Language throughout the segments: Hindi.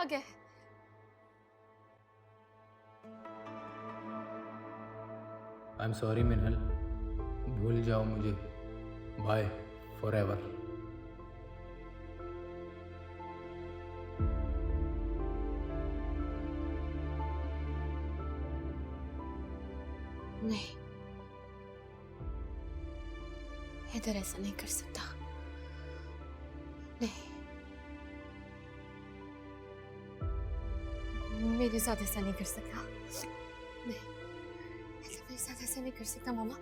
आ गया है? आई एम सॉरी मिनल, भूल जाओ मुझे, बाय फॉरएवर। नहीं, हैदर ऐसा नहीं कर सकता। नहीं, मेरे साथ ऐसा नहीं कर सकता। नहीं, हैदर मेरे साथ ऐसा नहीं कर सकता मामा।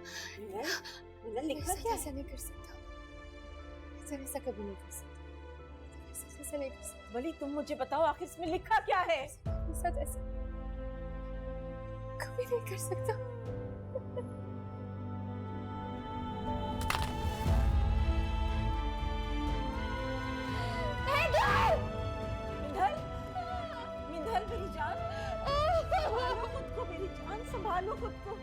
मेरे साथ ऐसा नहीं कर सकता। हैदर ऐसा कभी नहीं कर सकता। मेरे साथ ऐसा नहीं कर सकता। वली, तुम मुझे बताओ आखिर इसमें लिखा क्या है? मेरे साथ ऐसा कभी नहीं कर सकता। मिंधल मेरी जान, संभालो खुद को मेरी जान, संभालो खुद को।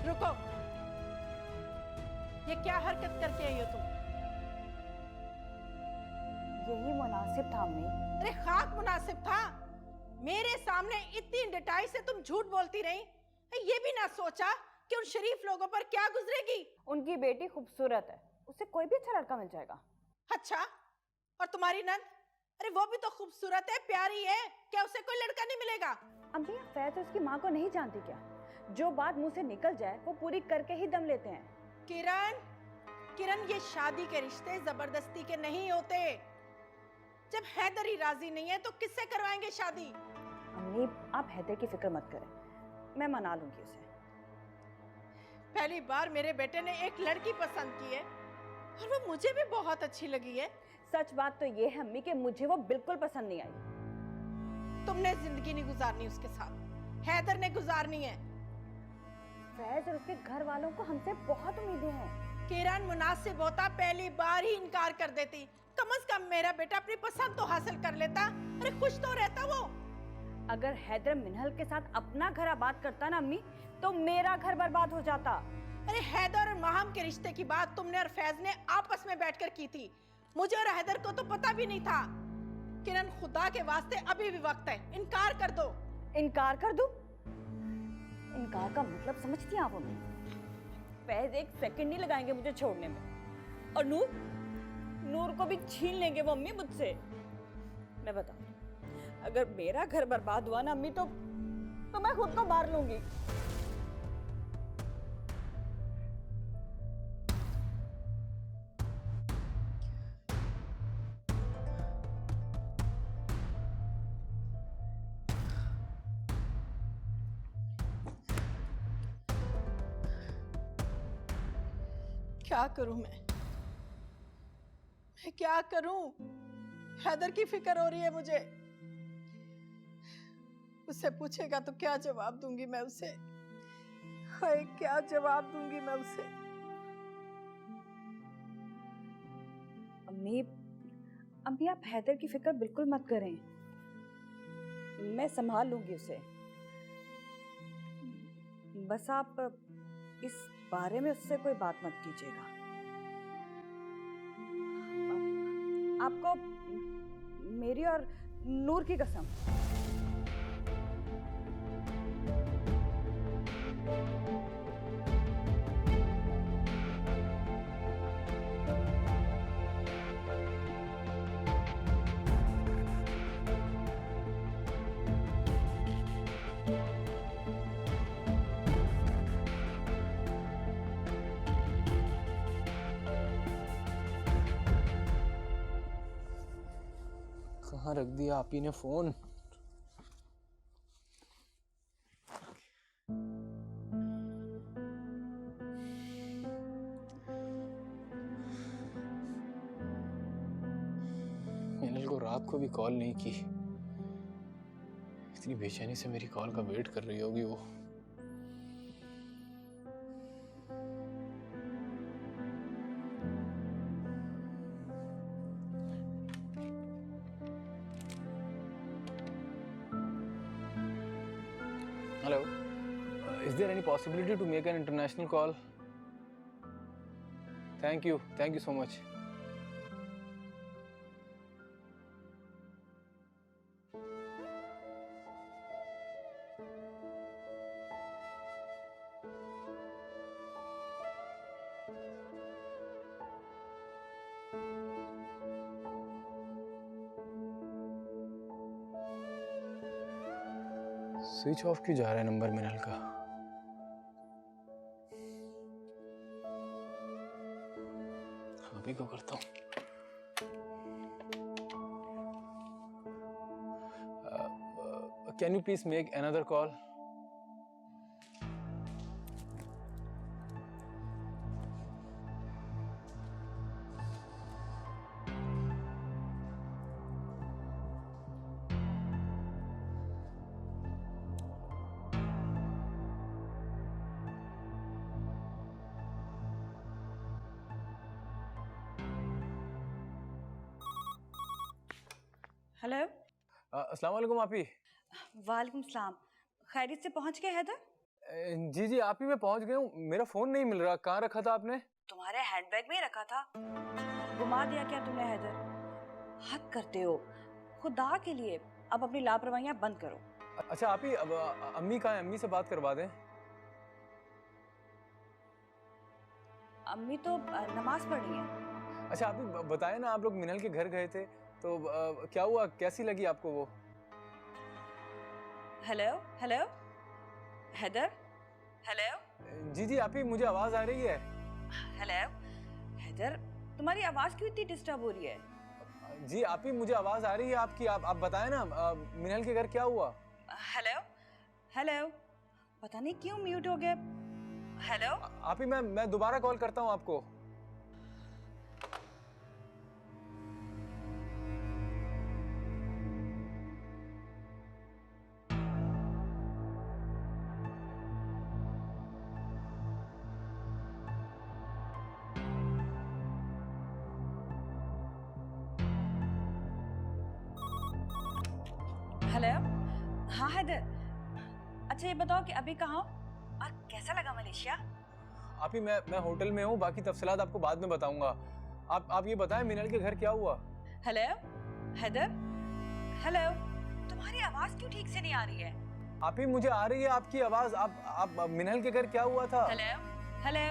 रुको, ये क्या हरकत करके आई हो तुम? यही मुनासिब था अम्मी। अरे खाक मुनासिब था? मेरे सामने इतनी डटाई से तुम झूठ बोलती रही, ये भी ना सोचा कि उन शरीफ लोगों पर क्या गुजरेगी। उनकी बेटी खूबसूरत है, उसे कोई भी अच्छा लड़का मिल जाएगा। अच्छा, और तुम्हारी नंद? अरे वो भी तो खूबसूरत है, प्यारी है, क्या उसे कोई लड़का नहीं मिलेगा? अम्मी, आप फैज उसकी माँ को नहीं जानती क्या? जो बात मुंह से निकल जाए वो पूरी करके ही दम लेते हैं। किरण, ये शादी के रिश्ते जबरदस्ती के नहीं होते। जब हैदर ही राजी नहीं है तो किससे करवाएंगे शादी? अम्मी, आप हैदर की फिक्र मत करें, मैं मना लूंगी उसे। पहली बार मेरे बेटे ने एक लड़की पसंद की है और वो मुझे भी बहुत अच्छी लगी है। सच बात तो ये है अम्मी कि मुझे वो बिल्कुल पसंद नहीं आई। तुमने जिंदगी नहीं गुजारनी उसके साथ, हैदर ने गुजारनी है। फैज और उसके घर वालों को हमसे बहुत उम्मीदें हैं। किरण, मुनासिब होता पहली बार ही इनकार कर देती। कम से कम मेरा बेटा अपनी पसंद तो हासिल कर लेता, अरे खुश तो रहता वो। अगर हैदर मिनहल के साथ अपना घर आबाद करता ना अम्मी, तो मेरा घर बर्बाद हो जाता। अरे हैदर और माहम के रिश्ते की बात तुमने और फैज ने आपस में बैठकर की थी, मुझे और हैदर को तो पता भी नहीं था। किरण, खुदा के वास्ते अभी भी वक्त है, इनकार कर दो। इनकार कर दूं? इनकार का मतलब समझती हैं आप अम्मी? फैज एक सेकंड नहीं लगाएंगे मुझे छोड़ने में, और नूर को भी छीन लेंगे वो अम्मी मुझसे। मैं बताऊं, अगर मेरा घर बर्बाद हुआ ना अम्मी, तो मैं खुद को मार लूंगी। क्या करूं मैं क्या करूं? हैदर की फिक्र हो रही है मुझे। उससे पूछेगा तो क्या जवाब दूंगी मैं उसे? हाय, क्या जवाब दूंगी मैं उसे? अम्मी आप हैदर की फिक्र बिल्कुल मत करें, मैं संभाल लूंगी उसे। बस आप इस बारे में उससे कोई बात मत कीजिएगा। आपको मेरी और नूर की कसम। कहाँ रख दिया आप ही ने फोन? मिनल को रात को भी कॉल नहीं की, इतनी बेचैनी से मेरी कॉल का वेट कर रही होगी वो। Hello. Is there any possibility to make an international call? Thank you. Thank you so much. Switch off क्यों जा रहा है नंबर मिनल का? अभी को करता हूँ। Can you please make another call? Hello. अस्सलाम वालेकुम आपी। वालेकुम सलाम। खैरियत से पहुंच गए हैदर? जी जी आप ही मैं पहुंच गया हूँ। मेरा फोन नहीं मिल रहा, कहाँ रखा था आपने? तुम्हारे हैंडबैग में ही रखा था। घुमा दिया क्या तुमने हैदर? हद करते हो। खुदा के लिए अब अपनी लापरवाहियां बंद करो। अच्छा आप ही अब अम्मी कहाँ है? अम्मी से बात करवा दें। अम्मी तो नमाज पढ़ रही है। अच्छा आप ही बताएं ना, आप लोग मिनल के घर गए थे तो क्या हुआ, कैसी लगी आपको वो? Hello hello Haider, hello. जी जी आप ही मुझे आवाज आ रही है। हेलो हैदर, तुम्हारी आवाज क्यों इतनी डिस्टर्ब हो रही है? जी आप ही मुझे आवाज आ रही है आपकी। आप बताएं ना मिनल के घर क्या हुआ? हेलो हेलो, पता नहीं क्यों म्यूट हो गया। हेलो आप ही मैं दोबारा कॉल करता हूँ आपको। हेलो। हाँ हैदर, अच्छा ये बताओ कि अभी कहाँ हो और कैसा लगा मलेशिया? आप ही मैं होटल में हूँ, बाकी तफसीलात आपको बाद में बताऊंगा। आप ये बताएं मिनल के घर क्या हुआ? Hello Haider, hello. तुम्हारी आवाज क्यों ठीक से नहीं आ रही है? आप ही मुझे आ रही है आपकी आवाज। आप मिनल के घर क्या हुआ था? Hello hello.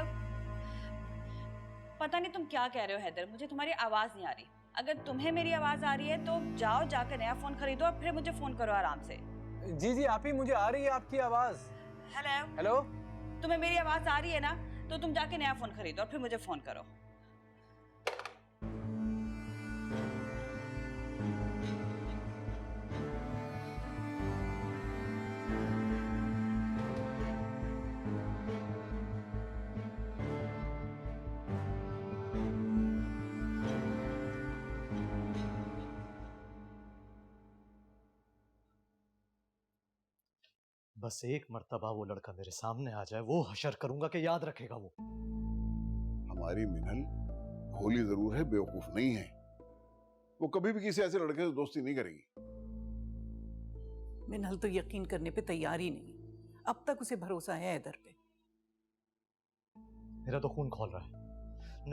पता नहीं तुम क्या कह रहे हो हैदर, मुझे तुम्हारी आवाज नहीं आ रही। अगर तुम्हें मेरी आवाज आ रही है तो जाओ जाकर नया फोन खरीदो और फिर मुझे फोन करो आराम से। जी जी आप ही मुझे आ रही है आपकी आवाज। Hello hello. तुम्हें मेरी आवाज आ रही है ना, तो तुम जाके नया फोन खरीदो और फिर मुझे फोन करो। बस एक मर्तबा वो लड़का मेरे सामने आ जाए, वो हशर करूंगा कि याद रखेगा वो। हमारी मिनल भोली जरूर है, बेवकूफ नहीं है। वो कभी भी किसी ऐसे लड़के से दोस्ती नहीं करेगी। मिनल तो यकीन करने पे तैयार ही नहीं। अब तक उसे भरोसा है हैदर पे। मेरा तो खून खौल रहा है,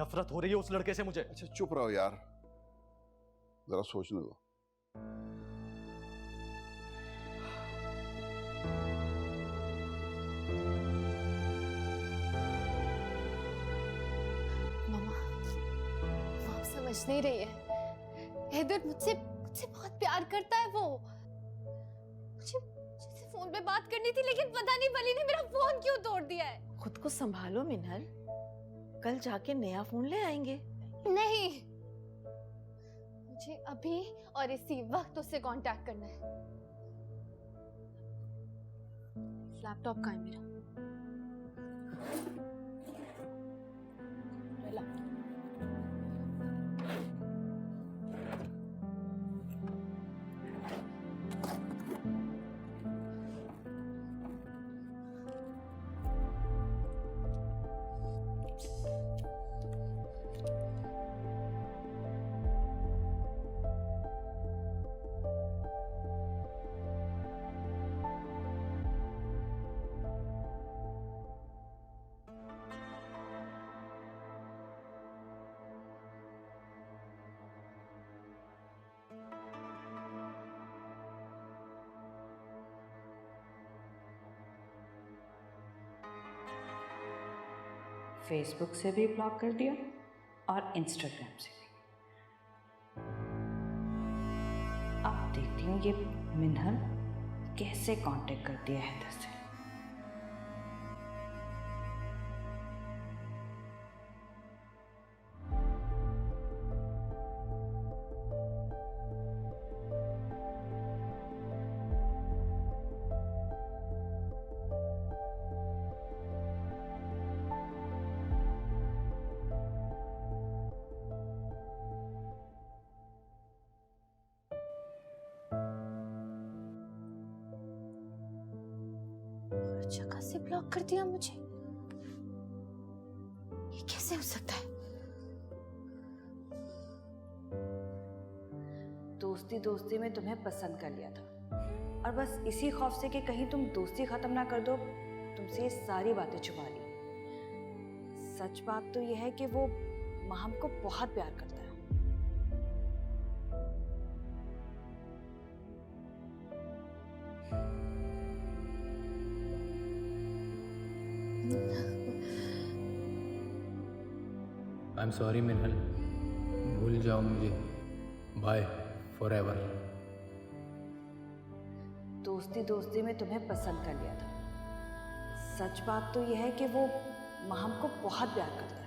नफरत हो रही है उस लड़के से मुझे। अच्छा चुप रहो यार, जरा सोचने दो। समझ नहीं रही है। हैदर मुझसे बहुत प्यार करता है वो। मुझे फोन पे बात करनी थी, लेकिन पता नहीं वली ने मेरा फोन क्यों तोड़ दिया है। खुद को संभालो मिनल, कल जाके नया फोन ले आएंगे। नहीं, मुझे अभी और इसी वक्त उससे कांटेक्ट करना है। लैपटॉप कहाँ है मेरा? फेसबुक से भी ब्लॉक कर दिया और इंस्टाग्राम से भी। अब देखती हूँ ये मिन्हल कैसे कांटेक्ट करती है हैदर से। हर जगह से ब्लॉक कर दिया मुझे, ये कैसे हो सकता है? दोस्ती दोस्ती में तुम्हें पसंद कर लिया था और बस इसी खौफ से कि कहीं तुम दोस्ती खत्म ना कर दो, तुमसे ये सारी बातें छुपा ली। सच बात तो यह है कि वो महम को बहुत प्यार करता है। आई एम सॉरी मिनहल, भूल जाओ मुझे, बाय फॉरएवर। दोस्ती दोस्ती में तुम्हें पसंद कर लिया था। सच बात तो यह है कि वो महम को बहुत प्यार करता है।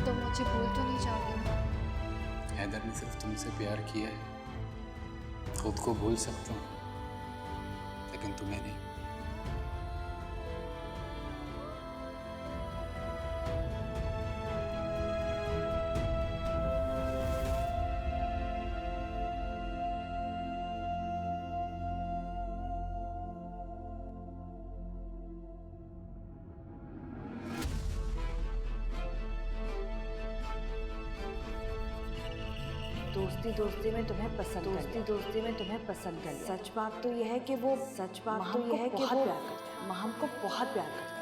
तो मुझे भूल तो नहीं जाओगे ना? हैदर ने सिर्फ तुमसे प्यार किया है, खुद को भूल सकता हूँ लेकिन तुम्हें नहीं। दोस्ती दोस्ती में तुम्हें पसंद कर लिया। सच बात तो यह है कि वो महम को बहुत प्यार करता है।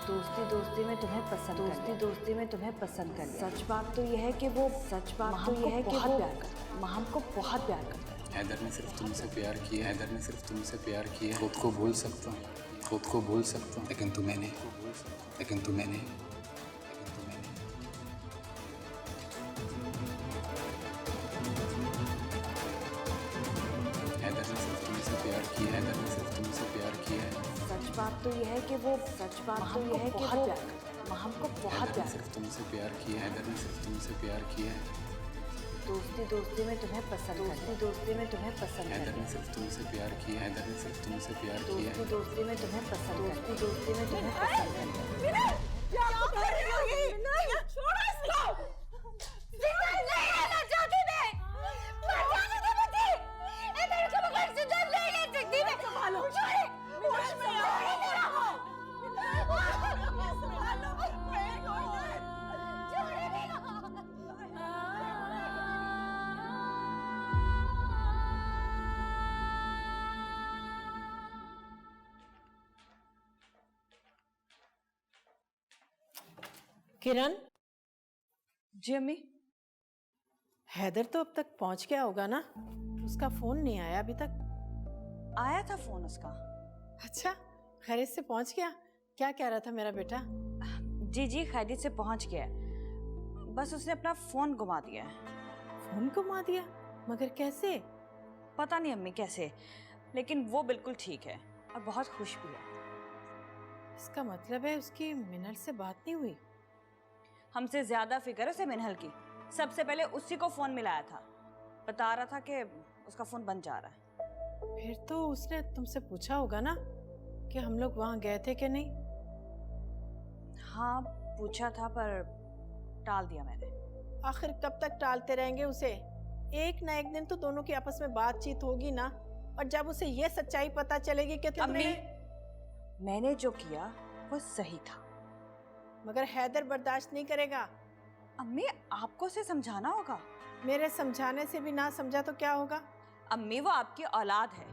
दोस्ती दोस्ती में तुम्हें पसंद कर लिया। सच बात तो यह है कि वो महम को बहुत प्यार करता है। हैदर ने सिर्फ तुमसे प्यार किया, खुद को भूल सकता हूँ लेकिन तुम्हें नहीं। हैदर ने सिर्फ तुमसे प्यार किया है। सच बात तो यह है कि वो महम को बहुत प्यार सिर्फ तुमसे प्यार किया, हैदर ने सिर्फ तुमसे प्यार किया है। दोस्ती दोस्ती में तुम्हें पसंद हैदर ने सिर्फ तुमसे प्यार किया है। दोस्ती में तुम्हें पसंद किरण, जी अम्मी। हैदर तो अब तक पहुंच गया होगा ना? उसका फोन नहीं आया अभी तक। आया था फोन उसका। अच्छा, खैरियत से पहुंच गया? क्या कह रहा था मेरा बेटा? जी जी, खैरियत से पहुंच गया है। बस उसने अपना फोन गुमा दिया है। फोन गुमा दिया? मगर कैसे? पता नहीं अम्मी कैसे, लेकिन वो बिल्कुल ठीक है और बहुत खुश भी है। इसका मतलब है उसकी मिनल से बात नहीं हुई? हमसे ज्यादा फिक्र है उसे मिनहल की। सबसे पहले उसी को फोन मिलाया था, बता रहा था कि उसका फोन बंद जा रहा है। फिर तो उसने तुमसे पूछा होगा ना कि हम लोग वहां गए थे कि नहीं? हाँ पूछा था पर टाल दिया मैंने। आखिर कब तक टालते रहेंगे उसे? एक ना एक दिन तो दोनों की आपस में बातचीत होगी ना, और जब उसे ये सच्चाई पता चलेगी कि अम्मी, तुमने मैंने जो किया वो सही था। मगर हैदर बर्दाश्त नहीं करेगा। अम्मी आपको उसे समझाना होगा। मेरे समझाने से भी ना समझा तो क्या होगा? अम्मी वो आपकी औलाद है,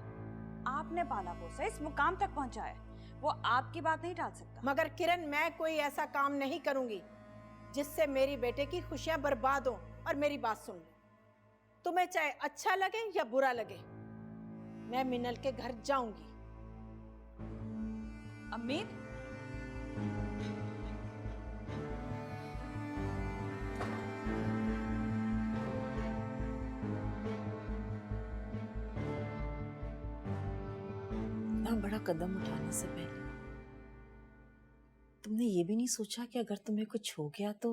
आपने पाला पोसा इस मुकाम तक पहुंचा है, वो आपकी बात नहीं टाल सकता। मगर किरण, मैं कोई ऐसा काम नहीं करूंगी जिससे मेरी बेटे की खुशियां बर्बाद हो। और मेरी बात सुन लो, तुम्हें चाहे अच्छा लगे या बुरा लगे, मैं मिनल के घर जाऊंगी। अम्मी इतना बड़ा कदम उठाने से पहले तुमने ये भी नहीं सोचा कि अगर तुम्हें कुछ हो गया तो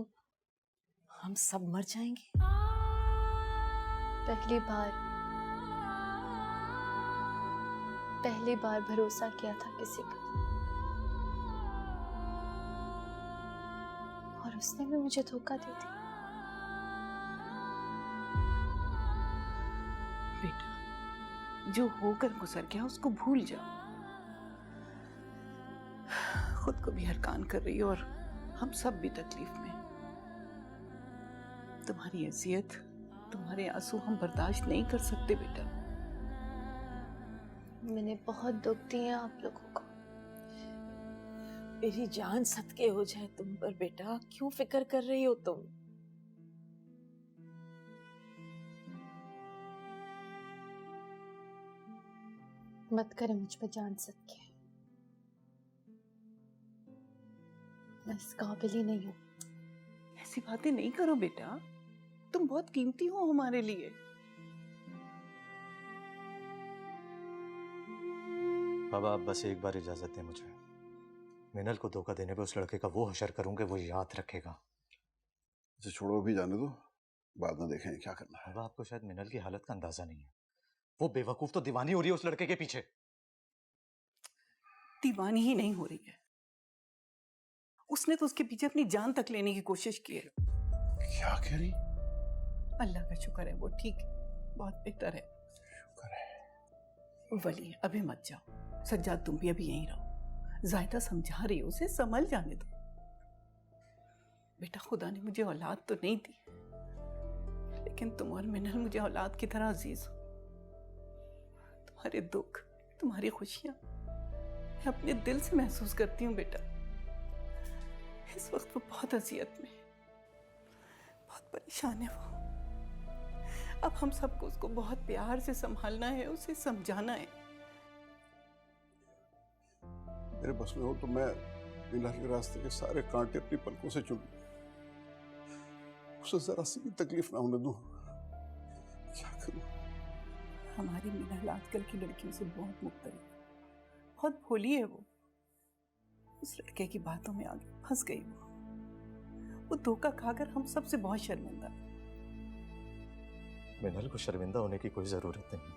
हम सब मर जाएंगे? पहली बार भरोसा किया था किसी पर, और उसने भी मुझे धोखा दे दिया। बेटा, जो होकर गुजर गया उसको भूल जाओ। खुद को भी हरकान कर रही हो और हम सब भी तकलीफ में। तुम्हारी अजियत, तुम्हारे आंसू हम बर्दाश्त नहीं कर सकते बेटा। मैंने बहुत दुख दिए आप लोगों को। मेरी जान सदके हो जाए तुम पर बेटा, क्यों फिक्र कर रही हो तुम? मत करे मुझ पर जान सदके, मैं इस काबिल ही नहीं हूं। ऐसी बातें नहीं करो बेटा, तुम बहुत कीमती हो हमारे लिए। बाबा आप बस एक बार इजाजत दें मुझे। मिनल को धोखा देने पे उस लड़के का वो हशर करूंगा, वो याद रखेगा। इसे छोड़ो, भी जाने दो, बाद में देखेंगे क्या करना है। बाबा आपको शायद मिनल की हालत का अंदाजा नहीं है। वो बेवकूफ तो दीवानी हो रही है उस लड़के के पीछे। दीवानी ही नहीं हो रही है, उसने तो उसके पीछे अपनी जान तक लेने की कोशिश की है। क्या कह रही? अल्लाह का शुक्र है वो ठीक है, बहुत बेहतर है। शुक्र है। वली अभी मत जाओ, सज्जाद तुम भी अभी यहीं रहो। जायदा समझा रही हो उसे, संभल जाने दो। बेटा खुदा ने मुझे औलाद तो नहीं दी, लेकिन तुम और मिनल मुझे औलाद की तरह अजीज हो। तुम्हारे दुख, तुम्हारी खुशियां मैं अपने दिल से महसूस करती हूँ बेटा। इस वक्त वो बहुत अजियत में, बहुत परेशान है वो। अब हम सबको उसको बहुत प्यार से संभालना है, उसे समझाना है। मेरे बस में हो तो मैं मिनल के रास्ते के सारे कांटे अपनी पलकों से चुन लूं, उसे जरा सी भी तकलीफ ना होने दूं। क्या करूं? हमारी मिनल आजकल की लड़कियों से बहुत मुख्तलिफ, बहुत भोली है वो। उस लड़के की बातों में आगे फंस गई वो धोखा खाकर हम सब से बहुत शर्मिंदा है। मिनल को शर्मिंदा होने की कोई जरूरत नहीं।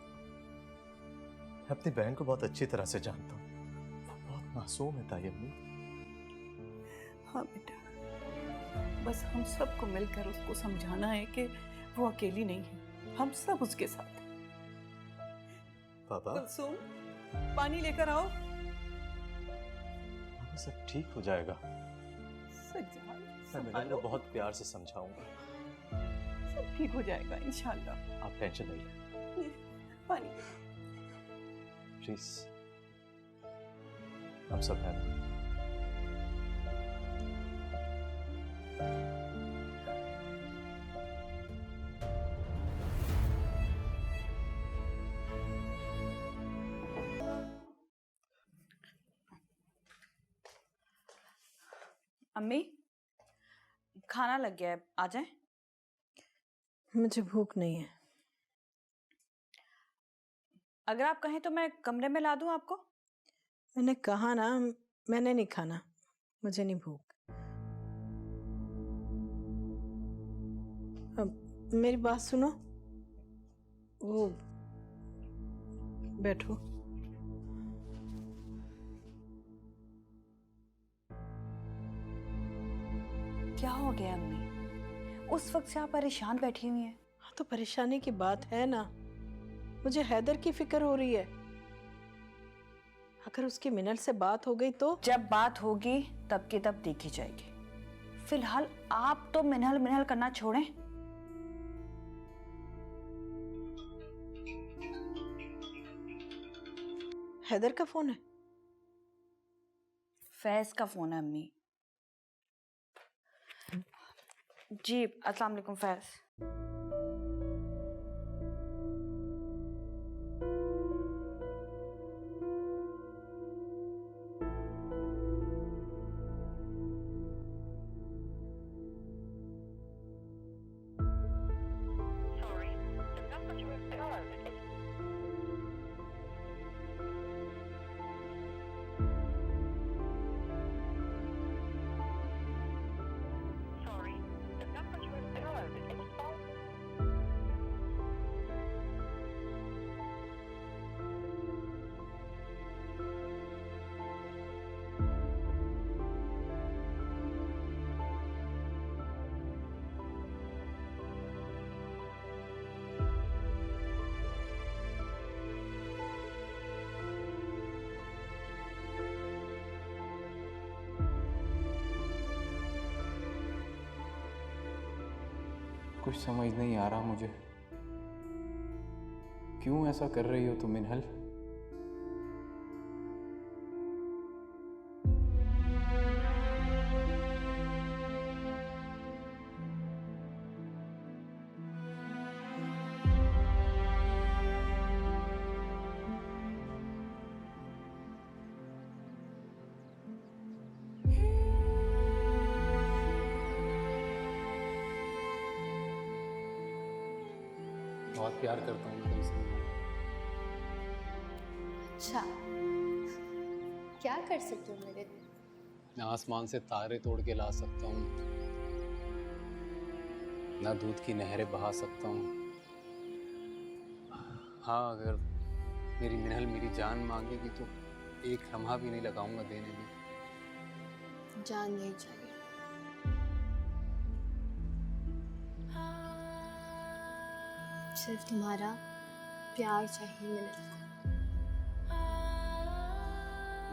मैं अपनी बहन को बहुत अच्छी तरह से जानता हूँ, वो बहुत मासूम है तायम्मी। हाँ बेटा, बस हम सबको मिलकर उसको समझाना है कि वो अकेली नहीं है, हम सब उसके साथ हैं। पापा कुलसुम, पानी लेकर आओ। पापा सब ठीक हो जाएगा। सज्जाद, मैं मिनल को बहुत प्यार से समझाऊंगा। सब ठीक हो जाएगा इंशाल्लाह। आप टेंशन नहीं लें। पानी प्लीज, हम सब हैं ना। अम्मी खाना लग गया है, आ जाएं? मुझे भूख नहीं है। अगर आप कहें तो मैं कमरे में ला दूं आपको? मैंने कहा ना, मैंने नहीं खाना, मुझे नहीं भूख। अब मेरी बात सुनो, वो बैठो। क्या हो गया अम्मी? उस वक्त से आप परेशान बैठी हुई हैं। हाँ, तो परेशानी की बात है ना, मुझे हैदर की फिक्र हो रही है। अगर उसकी मिनल से बात हो गई तो? जब बात होगी तब की तब देखी जाएगी। फिलहाल आप तो मिनहल मिनहल करना छोड़ें। हैदर का फोन है? फैज का फोन है अम्मी। जी अस्सलाम वालेकुम फैज। कुछ समझ नहीं आ रहा मुझे, क्यों ऐसा कर रही हो तुम मिनहल? बहुत प्यार करता हूँ मैं तुमसे। अच्छा, क्या कर सकते हो मेरे लिए? मैं आसमान से तारे तोड़ के ला सकता हूँ, ना दूध की नहरें बहा सकता हूँ। हाँ, अगर मेरी मिनहल मेरी जान मांगेगी तो एक लम्हा भी नहीं लगाऊंगा देने में। जान नहीं चाहिए, सिर्फ तुम्हारा प्यार चाहिए मिनल को।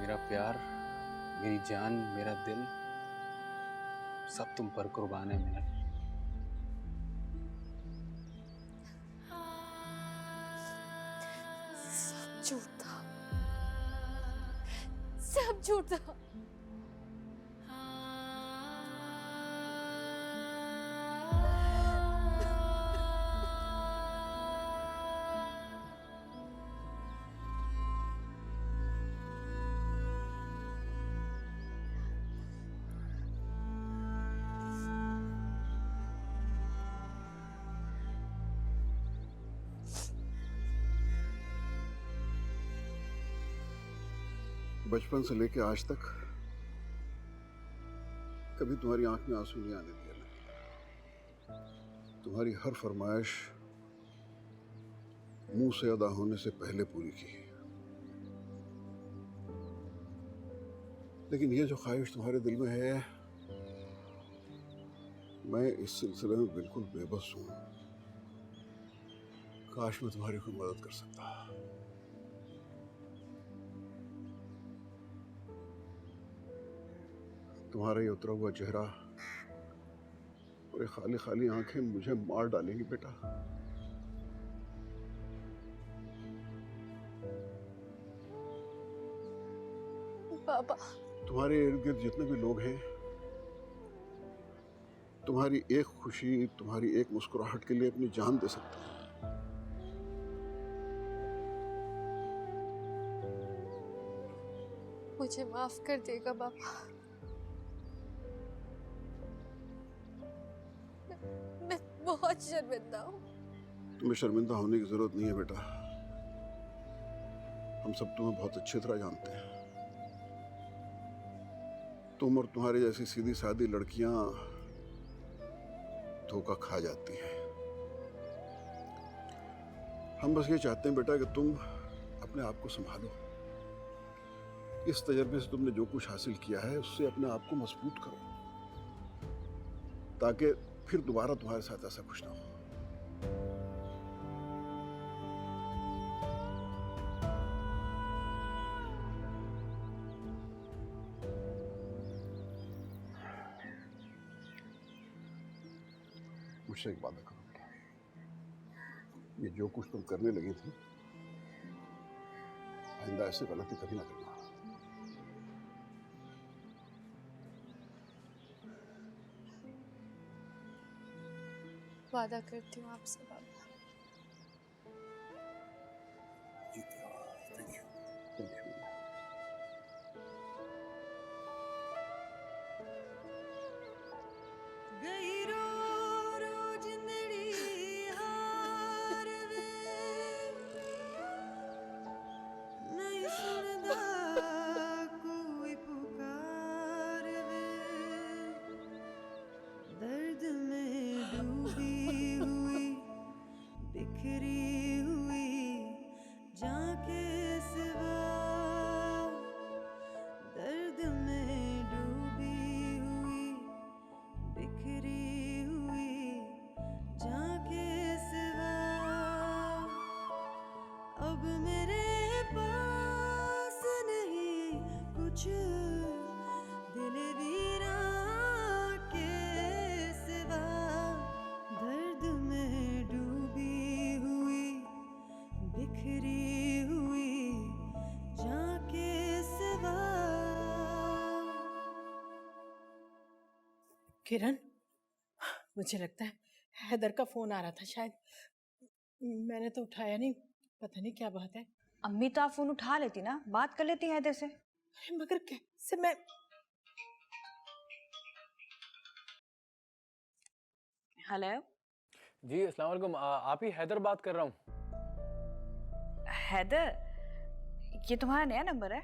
मेरा प्यार, मेरी जान, मेरा दिल, सब तुम पर कुर्बान है मिनल। सब झूठा, सब झूठा। बचपन से लेके आज तक कभी तुम्हारी आंख में आंसू नहीं आने दिया। तुम्हारी हर फरमाइश मुंह से अदा होने से पहले पूरी की। लेकिन ये जो ख्वाहिश तुम्हारे दिल में है, मैं इस सिलसिले में बिल्कुल बेबस हूं। काश मैं तुम्हारी कोई मदद कर सकता। तुम्हारा ये उतरा हुआ चेहरा और ये खाली खाली आंखें मुझे मार डालेंगी बेटा। पापा, तुम्हारे इर्द गिर्द जितने भी लोग हैं, तुम्हारी एक खुशी, तुम्हारी एक मुस्कुराहट के लिए अपनी जान दे सकते हैं। मुझे माफ कर देगा पापा। मैं बहुत शर्मिंदा हूँ। तुम्हें शर्मिंदा होने की जरूरत नहीं है बेटा। हम सब तुम्हें बहुत अच्छी तरह जानते हैं। तुम और तुम्हारी जैसी सीधी सादी लड़कियां धोखा खा जाती हैं। हम बस ये चाहते हैं बेटा कि तुम अपने आप को संभालो। इस तजर्बे से तुमने जो कुछ हासिल किया है उससे अपने आप को मजबूत करो, ताकि फिर दोबारा तुम्हारे साथ ऐसा कुछ ना हो। मुझसे एक वादा करो बेटा, ये जो कुछ तुम करने लगी थी, आइंदा ऐसी गलती कभी ना करना। वादा करती हूँ आपसे बाबा। Thank you, thank you. Kiran, मुझे लगता है हैदर का फोन आ रहा था, शायद मैंने तो उठाया नहीं, पता नहीं क्या बात है। अम्मी तो आप फोन उठा लेती ना, बात कर लेती हैदर से। अरे मगर कैसे मैं। हेलो जी, अस्सलाम वालेकुम। आप ही हैदर बात कर रहा हूँ। हैदर, ये तुम्हारा नया नंबर है?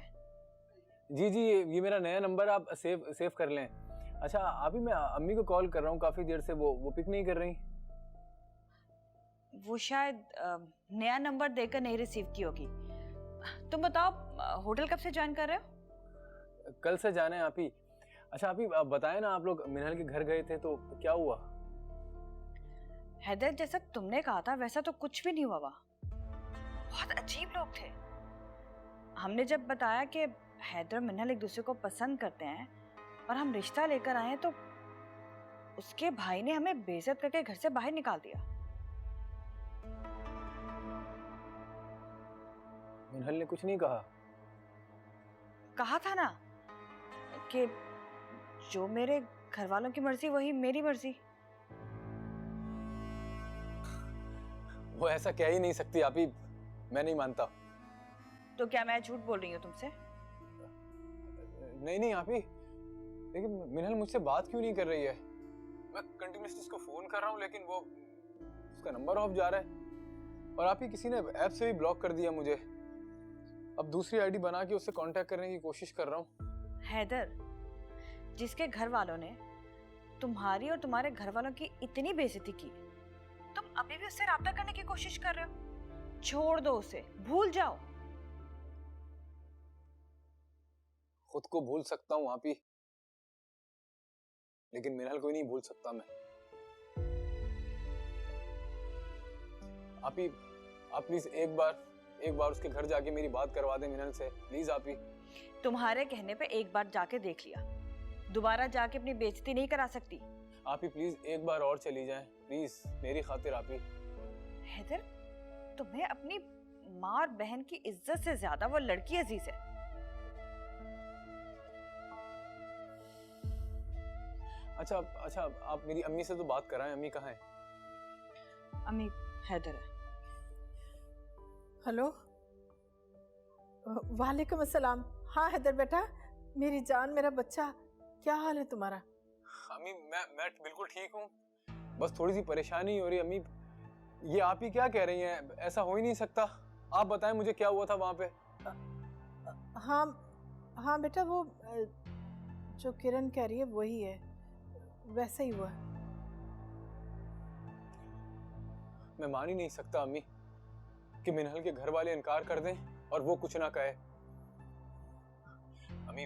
जी जी, ये मेरा नया नंबर, आप सेव कर लें। अच्छा, आप ही, मैं अम्मी को कॉल कर रहा हूँ काफ़ी देर से, वो पिक नहीं कर रही। वो शायद नया नंबर देकर नहीं रिसीव की होगी। तुम बताओ, होटल कब से ज्वाइन कर रहे हो? कल से जाना है आप ही। अच्छा आप ही बताएं ना, आप लोग मिनहल के घर गए थे तो क्या हुआ? हैदर, जैसा तुमने कहा था वैसा तो कुछ भी नहीं हुआ। बहुत अजीब लोग थे। हमने जब बताया कि हैदर और मिनहल एक दूसरे को पसंद करते हैं और हम रिश्ता लेकर आए हैं, तो उसके भाई ने हमें बेइज्जत करके घर से बाहर निकाल दिया। मिनहल ने कुछ नहीं कहा? कहा था ना कि जो मेरे घर वालों की मर्जी वही मेरी मर्जी। वो ऐसा कह ही नहीं सकती आप ही, मैं नहीं मानता। तो क्या मैं झूठ बोल रही हूँ तुमसे? नहीं नहीं आप ही, लेकिन मिनहल मुझसे बात क्यों नहीं कर रही है? मैं कंटिन्यूसली उसको फोन कर रहा हूँ लेकिन वो, उसका नंबर ऑफ जा रहा है। और आप ही, किसी ने ऐप से भी ब्लॉक कर दिया मुझे। अब दूसरी आईडी बना के उससे कांटेक्ट करने की कोशिश कर रहा हूँ। हैदर, जिसके घर वालों ने तुम्हारी और तुम्हारे घर वालों की इतनी बेइज्जती की, तुम अभी भी उससे राब्ता करने की कोशिश कर रहे हो? छोड़ दो उसे, भूल जाओ। खुद को भूल सकता हूँ आप ही, लेकिन मिनहल को ही नहीं भूल सकता मैं। आप ही, आप प्लीज एक बार उसके घर जाके मेरी बात करवा दें मिनहल से, प्लीज आप ही। तुम्हारे कहने पे एक बार जाके देख लिया, दोबारा जाके अपनी बेइज्जती नहीं करा सकती। आप ही प्लीज एक बार और चली जाएं, प्लीज मेरी खातिर आप ही। हैदर, तुम्हें अपनी माँ और बहन की इज्जत से ज्यादा वो लड़की अजीज है। अच्छा आप मेरी अम्मी से तो बात कराएं। अम्मी कहाँ है? अम्मी हैदर है। हेलो, वालेकुम अस्सलाम। हाँ हैदर बेटा, मेरी जान, मेरा बच्चा, क्या हाल है तुम्हारा? अम्मी मैं बिल्कुल ठीक हूँ, बस थोड़ी सी परेशानी हो रही है। अम्मी, ये आप ही क्या कह रही हैं? ऐसा हो ही नहीं सकता। आप बताएं मुझे क्या हुआ था वहां पे। हाँ बेटा, वो जो किरण कह रही है वही है, वैसा ही हुआ। मैं मान ही नहीं सकता अम्मी कि मिनहल के घर वाले इनकार कर दें और वो कुछ ना कहे। अम्मी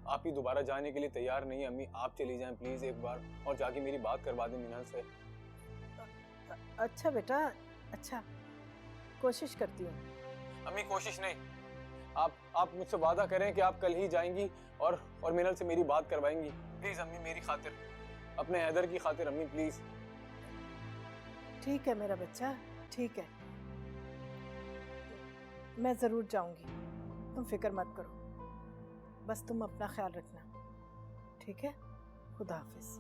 आप ही दोबारा जाने के लिए तैयार नहीं है अम्मी, आप चली जाएं प्लीज एक बार और जाके मेरी बात करवा दें मिनल से। अच्छा बेटा, अच्छा, कोशिश करती हूँ। अम्मी कोशिश नहीं, आप मुझसे वादा करें कि आप कल ही जाएंगी और मिनल से मेरी बात करवाएंगी प्लीज अम्मी, मेरी खातिर, अपने हैदर की खातिर अम्मी प्लीज। ठीक है मेरा बच्चा, ठीक है, मैं जरूर जाऊंगी, तुम फिक्र मत करो, बस तुम अपना ख्याल रखना, ठीक है? खुदा हाफिज।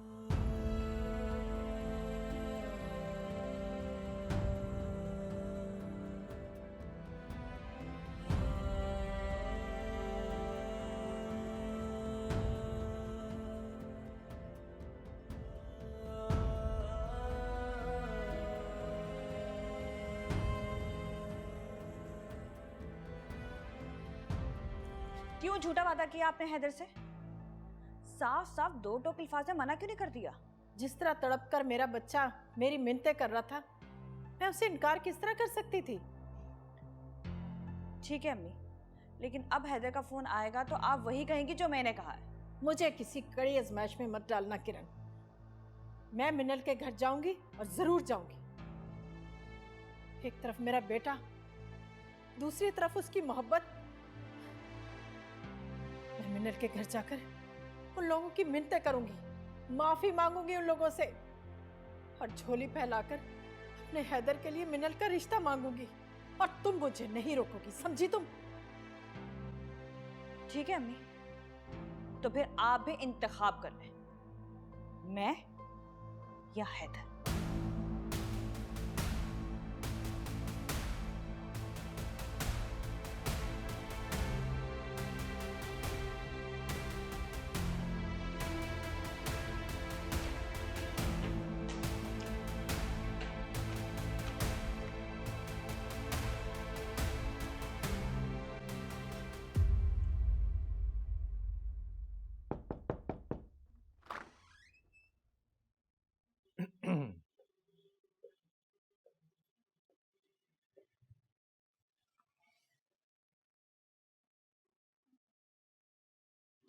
क्यों झूठा वादा किया आपने हैदर से? साफ साफ दो टोक अल्फाज में मना क्यों नहीं कर दिया? जिस तरह तड़प कर मेरा बच्चा मेरी मिन्नतें कर रहा था, मैं उसे इनकार किस तरह कर सकती थी? ठीक है अम्मी, लेकिन अब हैदर का फोन आएगा तो आप वही कहेंगी जो मैंने कहा है। मुझे किसी कड़ी आजमाइश में मत डालना किरण, मैं मिनल के घर जाऊंगी और जरूर जाऊंगी। एक तरफ मेरा बेटा, दूसरी तरफ उसकी मोहब्बत। मैं मिनल के घर जाकर उन लोगों की मिन्नतें करूंगी, माफी मांगूंगी उन लोगों से और झोली फैलाकर अपने हैदर के लिए मिनल का रिश्ता मांगूंगी और तुम मुझे नहीं रोकोगी, समझी तुम? ठीक है अम्मी, तो फिर आप भी इंतखाब कर लें, मैं या हैदर।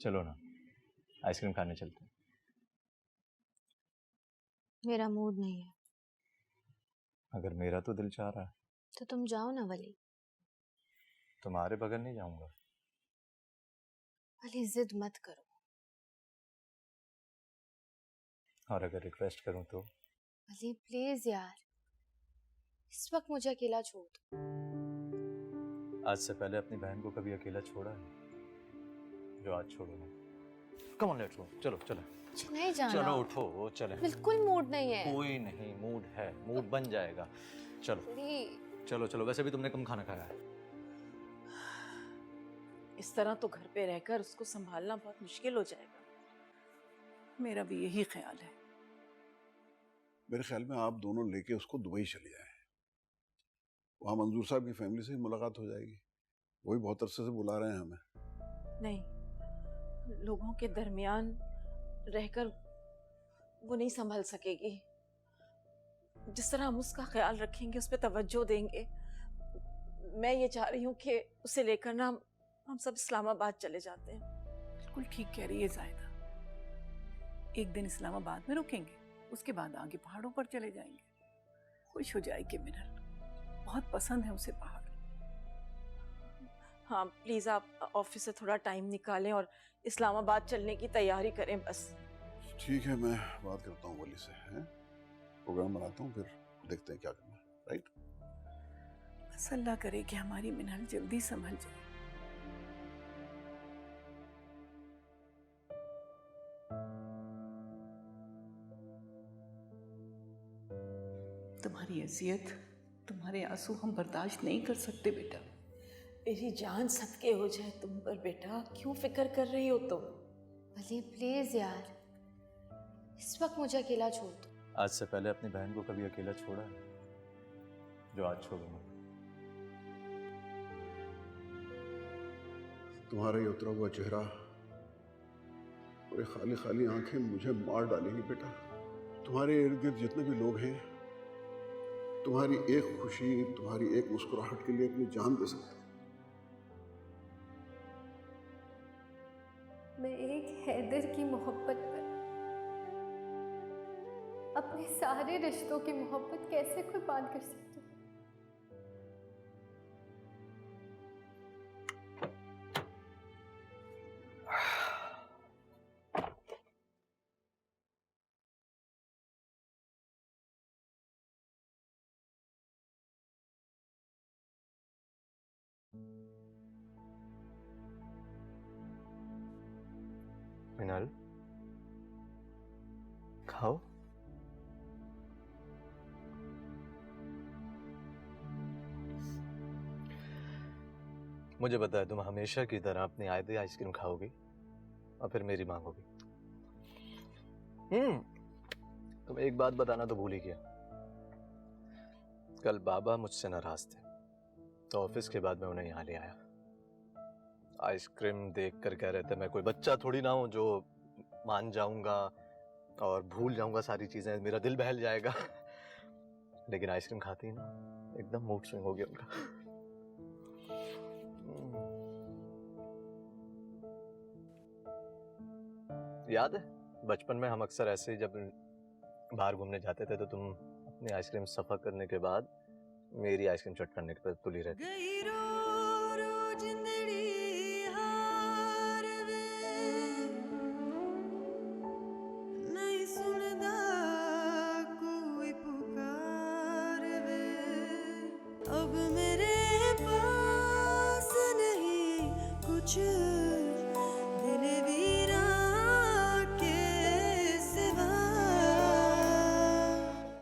चलो ना, आइसक्रीम खाने चलते हैं। मेरा मूड नहीं है। अगर मेरा तो दिल चाह रहा है तो तुम जाओ ना वली। तुम्हारे बगैर नहीं जाऊंगा। वली जिद मत करो। और अगर रिक्वेस्ट करूं तो? वली प्लीज यार, इस वक्त मुझे अकेला छोड़ दो। आज से पहले अपनी बहन को कभी अकेला छोड़ा है जो आज छोड़ूंगा। कम ऑन लेट्स गो, चलो चलो। नहीं जाना। चलो उठो, चले। बिल्कुल मूड नहीं है। कोई नहीं, मूड है, मूड बन जाएगा। चलो चलो चलो, वैसे भी तुमने कम खाना खाया है। इस तरह तो घर पे रहकर उसको संभालना बहुत मुश्किल हो जाएगा। मेरा भी यही ख्याल है। मेरे ख्याल में आप दोनों लेके उसको दुबई चले जाएं, वहाँ मंजूर साहब की फैमिली से मुलाकात हो जाएगी, वही बहुत अरसे से बुला रहे हैं हमें। नहीं, लोगों के दरमियान रहकर वो नहीं संभल सकेगी। जिस तरह हम उसका ख्याल रखेंगे, उस पर तवज्जो देंगे, मैं ये चाह रही हूँ कि उसे लेकर ना हम सब इस्लामाबाद चले जाते हैं। बिल्कुल ठीक कह रही है जायदा। एक दिन इस्लामाबाद में रुकेंगे, उसके बाद आगे पहाड़ों पर चले जाएंगे। खुश हो जाएगी मिनल, बहुत पसंद है उसे पहाड़। हाँ प्लीज आप ऑफिस से थोड़ा टाइम निकालें और इस्लामाबाद चलने की तैयारी करें बस। ठीक है, मैं बात करता हूँ वली से, हैं? प्रोग्राम बनाता हूँ, फिर देखते हैं क्या करना है, राइट? बस अल्लाह करे कि हमारी मिनल जल्दी संभल जाए। तुम्हारी अजियत, तुम्हारे आंसू हम बर्दाश्त नहीं कर सकते बेटा। मेरी जान सदके हो जाए तुम पर बेटा, क्यों फिक्र कर रही हो तुम? वली प्लीज यार, इस वक्त मुझे अकेला छोड़ दो। आज से पहले अपनी बहन को कभी अकेला छोड़ा है जो आज छोड़ूंगा। तुम्हारा ये उतरा हुआ चेहरा और ये खाली खाली आंखें मुझे मार डालेंगी बेटा। तुम्हारे इर्द गिर्द जितने भी लोग हैं, तुम्हारी एक खुशी, तुम्हारी एक मुस्कुराहट के लिए अपनी जान दे सकते हैं, हैदर की मोहब्बत पर अपने सारे रिश्तों की मोहब्बत कैसे कुर्बान कर सकती हूँ? मिनल, खाओ। मुझे पता है तुम हमेशा की तरह अपनी आयते आइसक्रीम खाओगी और फिर मेरी मांगोगी। तुम एक बात बताना तो भूल ही गया। कल बाबा मुझसे नाराज थे तो ऑफिस के बाद मैं उन्हें यहाँ ले आया। आइसक्रीम देखकर कह रहे थे मैं कोई बच्चा थोड़ी ना हूं जो मान जाऊंगा और भूल जाऊंगा सारी चीजें, मेरा दिल बहल जाएगा। लेकिन आइसक्रीम खाते ही ना एकदम मूड स्विंग हो गया उनका। याद है बचपन में हम अक्सर ऐसे ही जब बाहर घूमने जाते थे तो तुम अपनी आइसक्रीम सफा करने के बाद मेरी आइसक्रीम चट करने के बाद तुली रहती। अब मेरे पास नहीं कुछ